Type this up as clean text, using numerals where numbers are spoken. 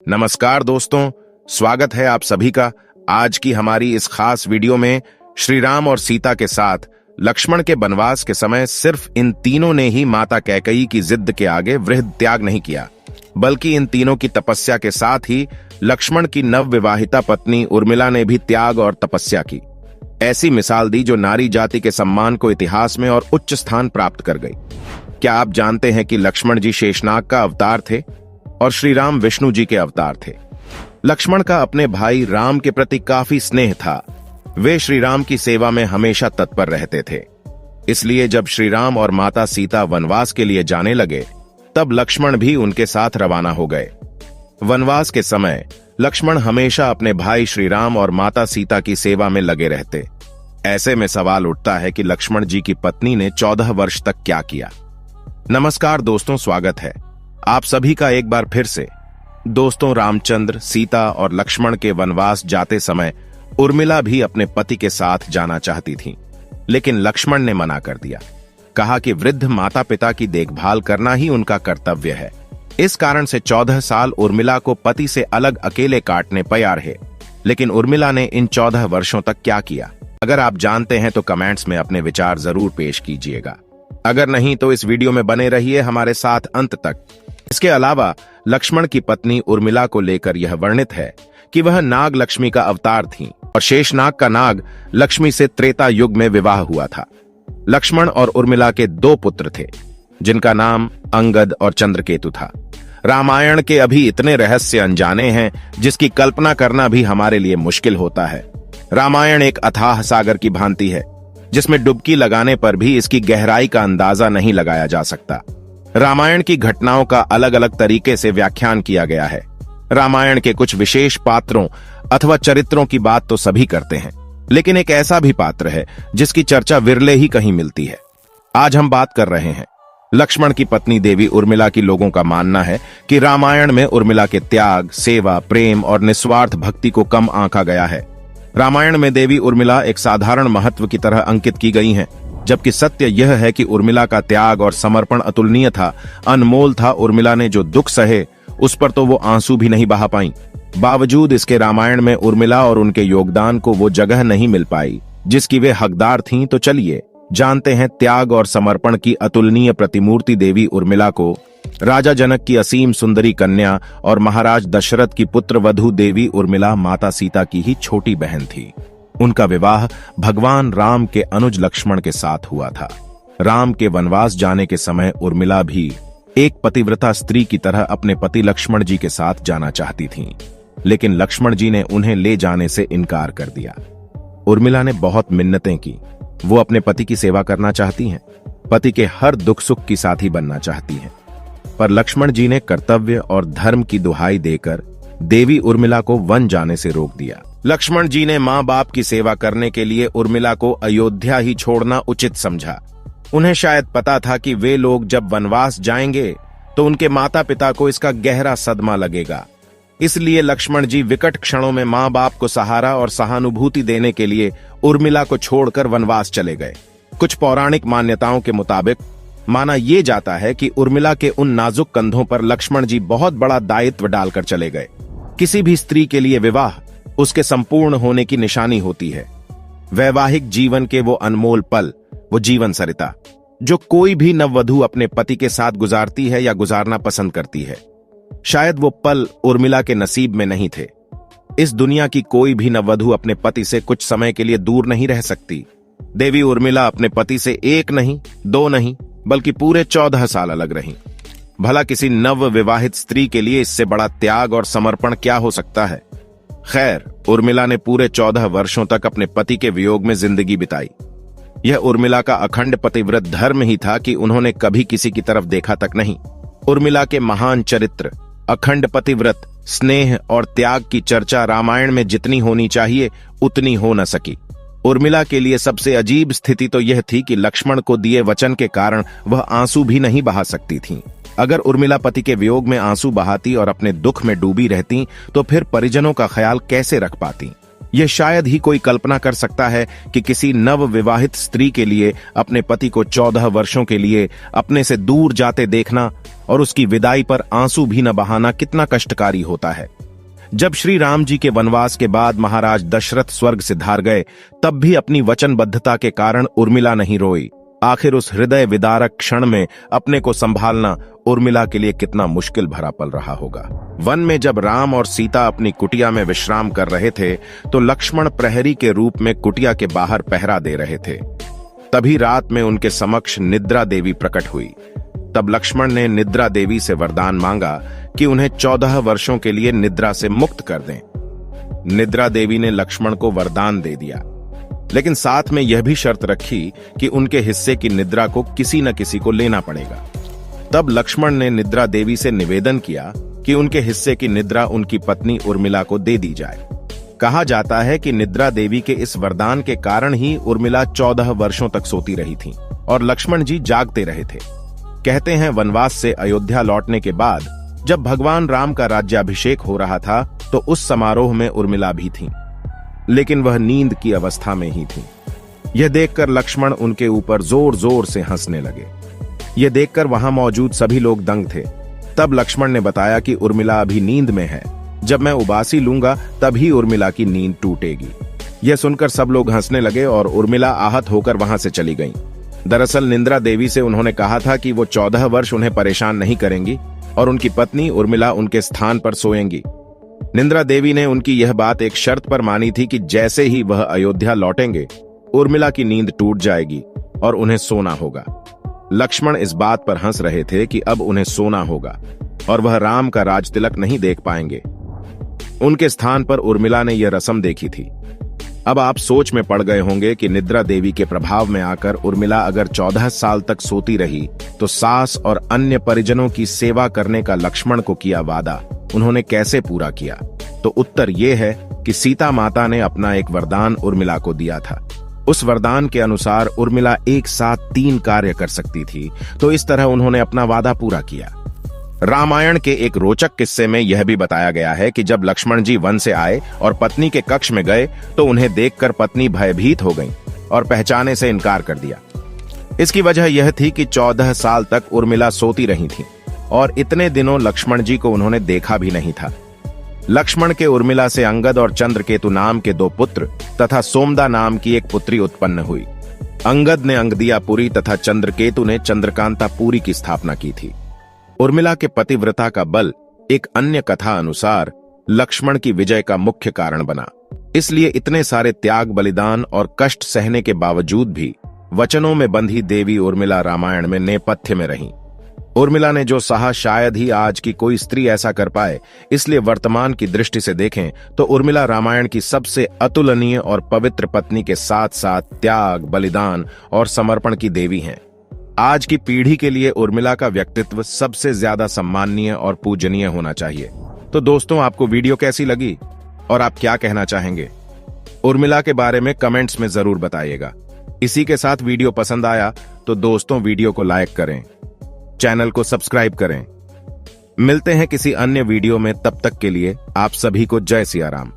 नमस्कार दोस्तों, स्वागत है आप सभी का आज की हमारी इस खास वीडियो में। श्री राम और सीता के साथ लक्ष्मण के वनवास के समय सिर्फ इन तीनों ने ही माता कैकेयी की जिद के आगे वृहद त्याग नहीं किया, बल्कि इन तीनों की तपस्या के साथ ही लक्ष्मण की नवविवाहिता पत्नी उर्मिला ने भी त्याग और तपस्या की। ऐसी मिसाल दी जो नारी जाति के सम्मान को इतिहास में और उच्च स्थान प्राप्त कर गई। क्या आप जानते हैं कि लक्ष्मण जी शेषनाग का अवतार थे और श्री राम विष्णु जी के अवतार थे। लक्ष्मण का अपने भाई राम के प्रति काफी स्नेह था। वे श्री राम की सेवा में हमेशा तत्पर रहते थे। इसलिए जब श्री राम और माता सीता वनवास के लिए जाने लगे, तब लक्ष्मण भी उनके साथ रवाना हो गए। वनवास के समय लक्ष्मण हमेशा अपने भाई श्री राम और माता सीता की सेवा में लगे रहते। ऐसे में सवाल उठता है कि लक्ष्मण जी की पत्नी ने 14 वर्ष तक क्या किया। नमस्कार दोस्तों, स्वागत है आप सभी का एक बार फिर से। दोस्तों, रामचंद्र, सीता और लक्ष्मण के वनवास जाते समय उर्मिला भी अपने पति के साथ जाना चाहती थी, लेकिन लक्ष्मण ने मना कर दिया। कहा कि वृद्ध माता पिता की देखभाल करना ही उनका कर्तव्य है। इस कारण से 14 साल उर्मिला को पति से अलग अकेले काटने पड़ रहे। लेकिन उर्मिला ने इन 14 वर्षों तक क्या किया? अगर आप जानते हैं तो कमेंट्स में अपने विचार जरूर पेश कीजिएगा। अगर नहीं तो इस वीडियो में बने रहिए हमारे साथ अंत तक। इसके अलावा लक्ष्मण की पत्नी उर्मिला को लेकर यह वर्णित है कि वह नाग लक्ष्मी का अवतार थीं और शेषनाग का नाग लक्ष्मी से त्रेता युग में विवाह हुआ था। लक्ष्मण और उर्मिला के 2 पुत्र थे, जिनका नाम अंगद और चंद्रकेतु था। रामायण के अभी इतने रहस्य अनजाने हैं जिसकी कल्पना करना भी हमारे लिए मुश्किल होता है। रामायण एक अथाह सागर की भांति है, जिसमें डुबकी लगाने पर भी इसकी गहराई का अंदाजा नहीं लगाया जा सकता। रामायण की घटनाओं का अलग अलग तरीके से व्याख्यान किया गया है। रामायण के कुछ विशेष पात्रों अथवा चरित्रों की बात तो सभी करते हैं, लेकिन एक ऐसा भी पात्र है जिसकी चर्चा विरले ही कहीं मिलती है। आज हम बात कर रहे हैं लक्ष्मण की पत्नी देवी उर्मिला की। लोगों का मानना है कि रामायण में उर्मिला के त्याग, सेवा, प्रेम और निस्वार्थ भक्ति को कम आंका गया है। रामायण में देवी उर्मिला एक साधारण महत्व की तरह अंकित की गई हैं, जबकि सत्य यह है कि उर्मिला का त्याग और समर्पण अतुलनीय था, अनमोल था। उर्मिला ने जो दुख सहे उस पर तो वो आंसू भी नहीं बहा पाई। बावजूद इसके रामायण में उर्मिला और उनके योगदान को वो जगह नहीं मिल पाई जिसकी वे हकदार थीं। तो चलिए जानते हैं त्याग और समर्पण की अतुलनीय प्रतिमूर्ति देवी उर्मिला को। राजा जनक की असीम सुंदरी कन्या और महाराज दशरथ की पुत्र वधू देवी उर्मिला माता सीता की ही छोटी बहन थी। उनका विवाह भगवान राम के अनुज लक्ष्मण के साथ हुआ था। राम के वनवास जाने के समय उर्मिला भी एक पतिव्रता स्त्री की तरह अपने पति लक्ष्मण जी के साथ जाना चाहती थीं, लेकिन लक्ष्मण जी ने उन्हें ले जाने से इनकार कर दिया। उर्मिला ने बहुत मिन्नतें की। वो अपने पति की सेवा करना चाहती हैं, पति के हर दुख सुख की साथी बनना चाहती हैं, पर लक्ष्मण जी ने कर्तव्य और धर्म की दुहाई देकर देवी उर्मिला को वन जाने से रोक दिया। लक्ष्मण जी ने माँ बाप की सेवा करने के लिए उर्मिला को अयोध्या ही छोड़ना उचित समझा। उन्हें शायद पता था कि वे लोग जब वनवास जाएंगे तो उनके माता पिता को इसका गहरा सदमा लगेगा। इसलिए लक्ष्मण जी विकट क्षणों में माँ बाप को सहारा और सहानुभूति देने के लिए उर्मिला को छोड़कर वनवास चले गए। कुछ पौराणिक मान्यताओं के मुताबिक माना यह जाता है कि उर्मिला के उन नाजुक कंधों पर लक्ष्मण जी बहुत बड़ा दायित्व डालकर चले गए। किसी भी स्त्री के लिए विवाह उसके संपूर्ण होने की निशानी होती है। वैवाहिक जीवन के वो अनमोल पल, वो जीवन सरिता जो कोई भी नववधू अपने पति के साथ गुजारती है या गुजारना पसंद करती है, शायद वो पल उर्मिला के नसीब में नहीं थे। इस दुनिया की कोई भी नववधू अपने पति से कुछ समय के लिए दूर नहीं रह सकती। देवी उर्मिला अपने पति से 1 नहीं, 2 नहीं, बल्कि पूरे 14 साल अलग रहीं। भला किसी नव विवाहित स्त्री के लिए इससे बड़ा त्याग और समर्पण क्या हो सकता है? खैर, उर्मिला ने पूरे 14 वर्षों तक अपने पति के वियोग में जिंदगी बिताई। यह उर्मिला का अखंड पतिव्रत धर्म ही था कि उन्होंने कभी किसी की तरफ देखा तक नहीं। उर्मिला के महान चरित्र, अखंड पतिव्रत, स्नेह और त्याग की चर्चा रामायण में जितनी होनी चाहिए उतनी हो न सकी। उर्मिला के लिए सबसे अजीब स्थिति तो यह थी कि लक्ष्मण को दिए वचन के कारण वह आंसू भी नहीं बहा सकती थीं। अगर उर्मिला पति के वियोग में आंसू बहाती और अपने दुख में डूबी रहती तो फिर परिजनों का ख्याल कैसे रख पाती? यह शायद ही कोई कल्पना कर सकता है कि किसी नव विवाहित स्त्री के लिए अपने पति को 14 वर्षों के लिए अपने से दूर जाते देखना और उसकी विदाई पर आंसू भी न बहाना कितना कष्टकारी होता है। जब श्री राम जी के वनवास के बाद महाराज दशरथ स्वर्ग सिधार गए, तब भी अपनी वचनबद्धता के कारण उर्मिला नहीं रोई। आखिर उस हृदय विदारक क्षण में अपने को संभालना उर्मिला के लिए कितना मुश्किल भरा पल रहा होगा। वन में जब राम और सीता अपनी कुटिया में विश्राम कर रहे थे, तो लक्ष्मण प्रहरी के रूप में कुटिया के बाहर पहरा दे रहे थे। तभी रात में उनके समक्ष निद्रा देवी प्रकट हुई। तब लक्ष्मण ने निद्रा देवी से वरदान मांगा कि उन्हें 14 वर्षों के लिए निद्रा से मुक्त कर दें। निद्रा देवी ने लक्ष्मण को वरदान दे दिया, लेकिन साथ में यह भी शर्त रखी कि उनके हिस्से की निद्रा को किसी न किसी को लेना पड़ेगा। तब लक्ष्मण ने निद्रा देवी से निवेदन किया कि उनके हिस्से की निद्रा उनकी पत्नी उर्मिला को दे दी जाए। कहा जाता है कि निद्रा देवी के इस वरदान के कारण ही उर्मिला 14 वर्षों तक सोती रही थी और लक्ष्मण जी जागते रहे थे। कहते हैं वनवास से अयोध्या लौटने के बाद जब भगवान राम का राज्याभिषेक हो रहा था, तो उस समारोह में उर्मिला भी थी, लेकिन वह नींद की अवस्था में ही थी। यह देखकर लक्ष्मण उनके ऊपर जोर जोर से हंसने लगे। यह देखकर वहां मौजूद सभी लोग दंग थे। तब लक्ष्मण ने बताया कि उर्मिला अभी नींद में है, जब मैं उबासी लूंगा तभी उर्मिला की नींद टूटेगी। यह सुनकर सब लोग हंसने लगे और उर्मिला आहत होकर वहां से चली गईं। दरअसल निद्रा देवी से उन्होंने कहा था कि वो 14 वर्ष उन्हें परेशान नहीं करेंगी और उनकी पत्नी उर्मिला उनके स्थान पर सोएंगी। निद्रा देवी ने उनकी यह बात एक शर्त पर मानी थी कि जैसे ही वह अयोध्या लौटेंगे, उर्मिला की नींद टूट जाएगी और उन्हें सोना होगा। लक्ष्मण इस बात पर हंस रहे थे कि अब उन्हें सोना होगा और वह राम का राजतिलक नहीं देख पाएंगे। उनके स्थान पर उर्मिला ने यह रस्म देखी थी। अब आप सोच में पड़ गए होंगे कि निद्रा देवी के प्रभाव में आकर उर्मिला अगर 14 साल तक सोती रही, तो सास और अन्य परिजनों की सेवा करने का लक्ष्मण को किया वादा उन्होंने कैसे पूरा किया। तो उत्तर यह है कि सीता माता ने अपना एक वरदान उर्मिला को दिया था। उस वरदान के अनुसार उर्मिला एक साथ 3 कार्य कर सकती थी, तो इस तरह उन्होंने अपना वादा पूरा किया। रामायण के एक रोचक किस्से में यह भी बताया गया है कि जब लक्ष्मण जी वन से आए और पत्नी के कक्ष में गए, तो उन्हें देखकर पत्नी भयभीत हो गई और पहचाने से इनकार कर दिया। इसकी वजह यह थी कि 14 साल तक उर्मिला सोती रही थी और इतने दिनों लक्ष्मण जी को उन्होंने देखा भी नहीं था। लक्ष्मण के उर्मिला से अंगद और चंद्रकेतु नाम के 2 पुत्र तथा सोमदा नाम की एक पुत्री उत्पन्न हुई। अंगद ने अंगदियापुरी तथा चंद्रकेतु ने चंद्रकांतापुरी की स्थापना की थी। उर्मिला के पतिव्रता का बल एक अन्य कथा अनुसार लक्ष्मण की विजय का मुख्य कारण बना। इसलिए इतने सारे त्याग, बलिदान और कष्ट सहने के बावजूद भी वचनों में बंधी देवी उर्मिला रामायण में नेपथ्य में रहीं। उर्मिला ने जो सहा शायद ही आज की कोई स्त्री ऐसा कर पाए। इसलिए वर्तमान की दृष्टि से देखें तो उर्मिला रामायण की सबसे अतुलनीय और पवित्र पत्नी के साथ साथ त्याग, बलिदान और समर्पण की देवी हैं। आज की पीढ़ी के लिए उर्मिला का व्यक्तित्व सबसे ज्यादा सम्माननीय और पूजनीय होना चाहिए। तो दोस्तों, आपको वीडियो कैसी लगी और आप क्या कहना चाहेंगे, उर्मिला के बारे में कमेंट्स में जरूर बताइएगा। इसी के साथ वीडियो पसंद आया तो दोस्तों वीडियो को लाइक करें, चैनल को सब्सक्राइब करें। मिलते हैं किसी अन्य वीडियो में, तब तक के लिए आप सभी को जय सिया राम।